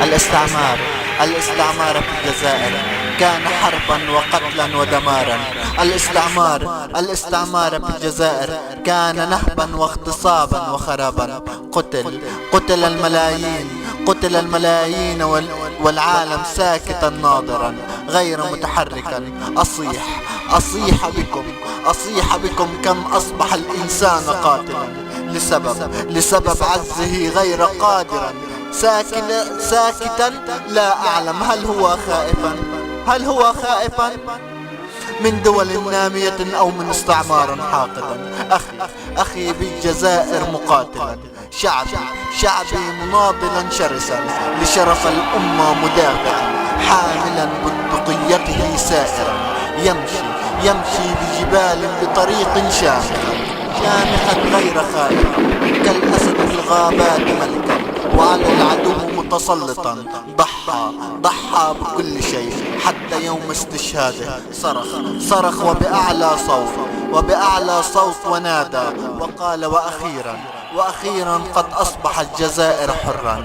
الاستعمار الاستعمار في الجزائر كان حربا وقتلا ودمارا. الاستعمار في الجزائر كان نهبا واغتصابا وخرابا. قتل الملايين والعالم ساكتا ناظرا غير متحركا. أصيح بكم كم أصبح الإنسان قاتلا لسبب عجزه غير قادرا. ساكتا لا أعلم هل هو خائفا من دول نامية أو من استعمار حاقدا. أخي بالجزائر مقاتلا، شعبي مناضلا شرسا لشرف الأمة مدافعا، حاملا بندقيته سائرا، يمشي بجبال بطريق شامخا غير خائف، كالأسد في الغابات ملكا، وعلى العدو متسلطا. ضحى بكل شيء حتى يوم استشهاده صرخ وبأعلى صوت ونادى وقال: وأخيرا قد أصبحت الجزائر حرا.